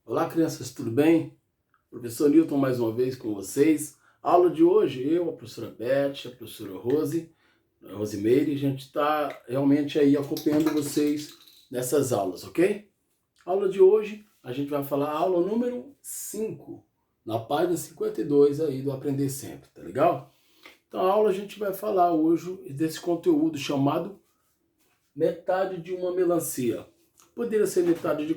Olá, crianças, tudo bem? Professor Newton mais uma vez com vocês. A aula de hoje, eu, a professora Beth, a professora Rosimeire, a gente está realmente aí acompanhando vocês nessas aulas, ok? A aula de hoje, a gente vai falar a aula número 5, na página 52 aí do Aprender Sempre, tá legal? Então a aula a gente vai falar hoje desse conteúdo chamado metade de uma melancia. Poderia ser metade de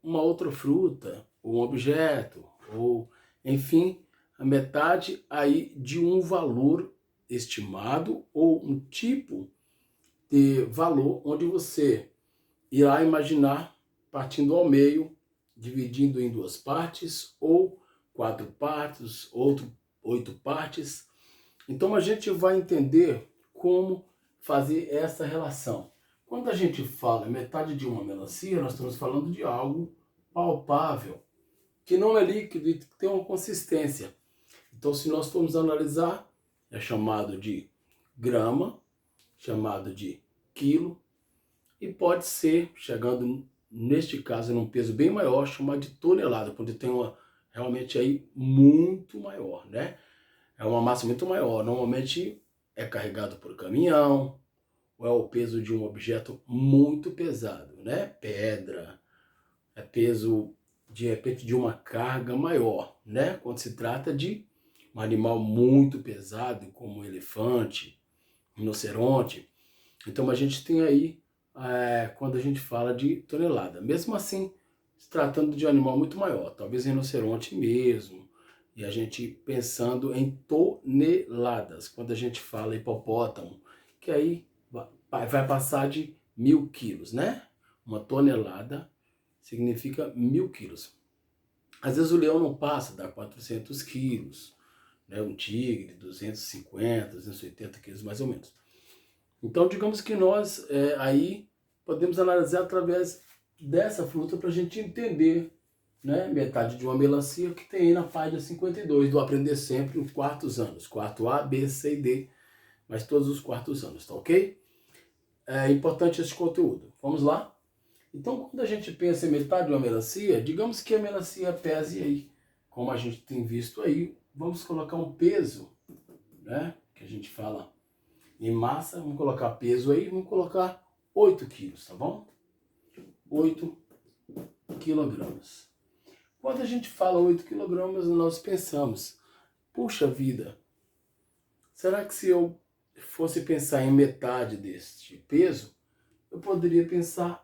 uma outra fruta, ou um objeto, ou, enfim, a metade aí de um valor estimado ou um tipo de valor onde você irá imaginar partindo ao meio, dividindo em duas partes, ou quatro partes, outro 8 partes. Então a gente vai entender como fazer essa relação. Quando a gente fala metade de uma melancia, nós estamos falando de algo palpável, que não é líquido e que tem uma consistência. Então, se nós formos analisar, é chamado de grama, chamado de quilo, e pode ser, chegando neste caso num peso bem maior, chamado de tonelada, quando tem uma realmente aí muito maior, né? É uma massa muito maior. Normalmente é carregado por caminhão, ou é o peso de um objeto muito pesado, né? Pedra, é peso de repente de uma carga maior, né? Quando se trata de um animal muito pesado, como um elefante, rinoceronte. Então a gente tem aí, quando a gente fala de tonelada. Mesmo assim, se tratando de um animal muito maior, talvez rinoceronte mesmo, e a gente pensando em toneladas, quando a gente fala hipopótamo, que aí vai passar de 1.000 quilos, né? Uma tonelada significa 1.000 quilos. Às vezes o leão não passa, dá 400 quilos, né? Um tigre, 250, 280 quilos mais ou menos. Então, digamos que nós aí podemos analisar através dessa fruta para a gente entender, né, metade de uma melancia que tem aí na página 52 do Aprender Sempre, os quartos anos, quarto A, B, C e D, mas todos os quartos anos, tá ok? É importante esse conteúdo. Vamos lá? Então, quando a gente pensa em metade de uma melancia, digamos que a melancia pese aí, como a gente tem visto aí, vamos colocar um peso, né, que a gente fala em massa, vamos colocar peso aí, vamos colocar 8 quilos, tá bom? 8 quilogramas. Quando a gente fala 8 quilogramas, nós pensamos, puxa vida, será que se eu fosse pensar em metade deste peso, eu poderia pensar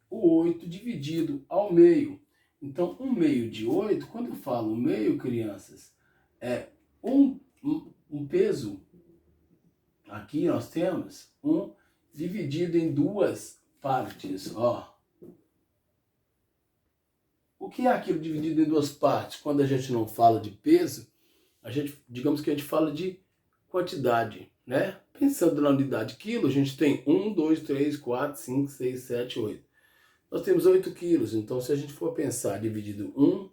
o 8 dividido ao meio. Então, 1/2 de 8, quando eu falo meio, crianças, é um peso. Aqui nós temos 1 dividido em duas partes, ó. O que é aquilo dividido em duas partes? Quando a gente não fala de peso, digamos que a gente fala de quantidade, né? Pensando na unidade quilo, a gente tem 1, 2, 3, 4, 5, 6, 7, 8. Nós temos 8 quilos, então se a gente for pensar dividido 1,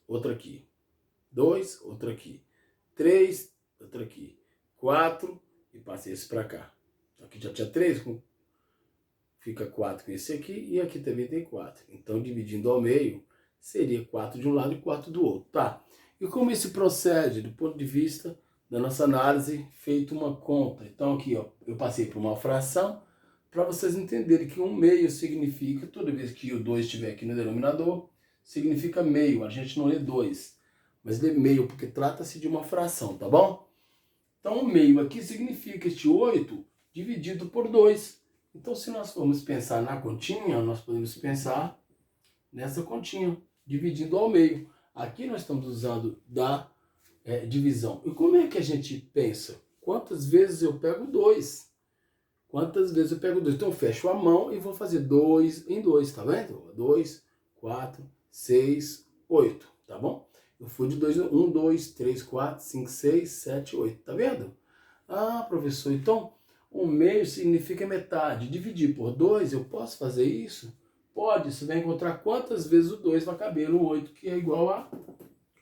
outro aqui. 2, outro aqui. 3, outro aqui. 4, e passei esse para cá. Aqui já tinha 3, fica 4 com esse aqui, e aqui também tem 4. Então, dividindo ao meio, seria 4 de um lado e 4 do outro, tá? E como isso procede do ponto de vista da nossa análise, feito uma conta. Então, aqui, ó, eu passei por uma fração, para vocês entenderem que 1/2 significa, toda vez que o 2 estiver aqui no denominador, significa meio. A gente não lê 2, mas lê meio, porque trata-se de uma fração, tá bom? Então, 1/2 aqui significa este 8 dividido por 2. Então, se nós formos pensar na continha, nós podemos pensar nessa continha, dividindo ao meio. Aqui nós estamos usando da divisão. E como é que a gente pensa? Quantas vezes eu pego 2? Quantas vezes eu pego 2? Então, eu fecho a mão e vou fazer 2 em 2, tá vendo? 2, 4, 6, 8, tá bom? Eu fui de 2, 1, 2, 3, 4, 5, 6, 7, 8, tá vendo? Ah, professor, então 1/2 significa metade. Dividir por 2, eu posso fazer isso? Pode, você vai encontrar quantas vezes o 2 vai caber no 8, que é igual a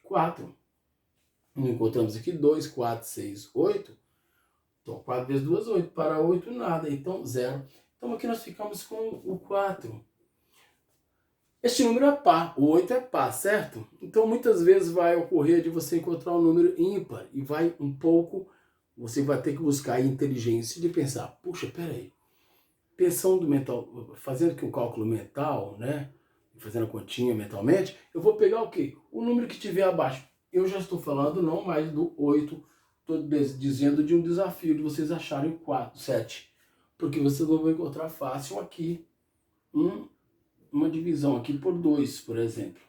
4. Encontramos aqui 2, 4, 6, 8. Então, 4 vezes 2, 8. Para 8, nada. Então, 0. Então, aqui nós ficamos com o 4. Este número é par, o 8 é par, certo? Então muitas vezes vai ocorrer de você encontrar um número ímpar e vai um pouco, você vai ter que buscar a inteligência de pensar, puxa, peraí, pensando mental, fazendo aqui um cálculo mental, né? Fazendo a continha mentalmente, eu vou pegar o quê? O número que tiver abaixo. Eu já estou falando não mais do 8, estou dizendo de um desafio de vocês acharem 4, 7. Porque vocês não vão encontrar fácil aqui uma divisão aqui por 2, por exemplo.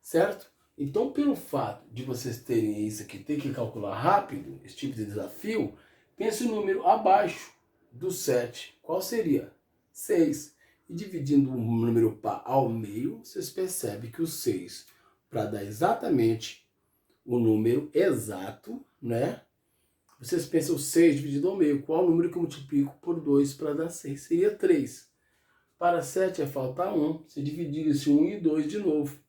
Certo? Então, pelo fato de vocês terem isso aqui, ter que calcular rápido, esse tipo de desafio, pense o número abaixo do 7. Qual seria? 6. E dividindo o número par ao meio, vocês percebem que o 6, para dar exatamente o número exato, né? Vocês pensam o 6 dividido ao meio. Qual o número que eu multiplico por 2 para dar 6? Seria 3. Para 7 vai faltar 1. Se dividir esse 1 e 2 de novo,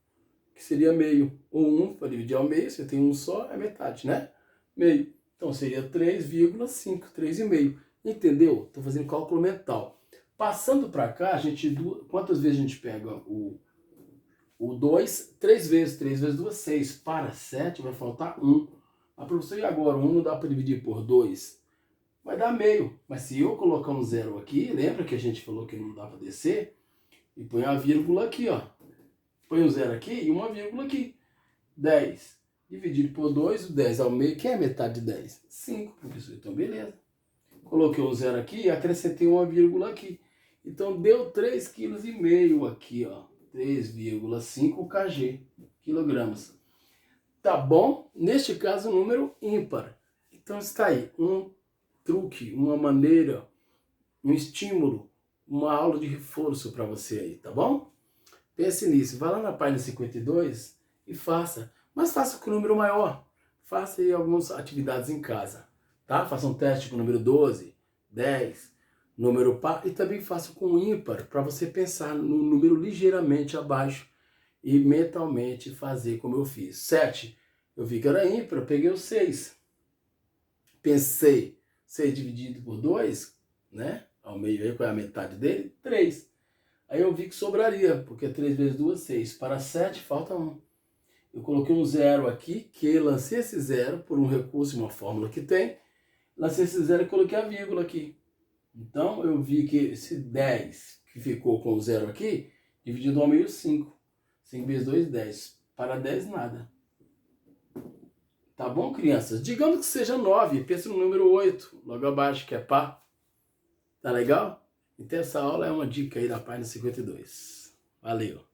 que seria meio. O 1 para dividir ao meio, você tem um só, é metade, né? Meio. Então seria 3,5, 3,5. Entendeu? Estou fazendo cálculo mental. Passando para cá, a gente, quantas vezes a gente pega o 2? 3 vezes. 3 vezes 2, 6. Para 7 vai faltar 1. Mas professor, e agora? 1 não dá para dividir por 2? Vai dar meio. Mas se eu colocar um zero aqui, lembra que a gente falou que não dá para descer? E põe a vírgula aqui, ó. Põe um zero aqui e uma vírgula aqui. 10 dividido por 2, o 10 ao meio. Quem é metade de 10? 5, professor. Então, beleza. Coloquei um zero aqui e acrescentei uma vírgula aqui. Então, deu 3,5 kg aqui, ó. 3,5 kg, quilogramas. Tá bom? Neste caso, número ímpar. Então, está aí um truque, uma maneira, um estímulo, uma aula de reforço para você aí, tá bom? Pense nisso. Vá lá na página 52 e faça. Mas faça com o número maior. Faça aí algumas atividades em casa. Tá? Faça um teste com o número 12, 10, número par. E também faça com o ímpar, para você pensar no número ligeiramente abaixo e mentalmente fazer como eu fiz. 7, eu vi que era ímpar, eu peguei o 6. Pensei, 6 dividido por 2, né? Ao meio aí, qual é a metade dele? 3. Aí eu vi que sobraria, porque 3 vezes 2, 6. Para 7, falta 1. Eu coloquei um zero aqui, que lancei esse zero por um recurso, uma fórmula que tem. Lancei esse zero e coloquei a vírgula aqui. Então, eu vi que esse 10, que ficou com o zero aqui, dividido ao meio, 5. 5 vezes 2, 10. Para 10, nada. Tá bom, crianças? Digamos que seja 9, pense no número 8, logo abaixo, que é par. Tá legal? Então essa aula é uma dica aí da página 52. Valeu!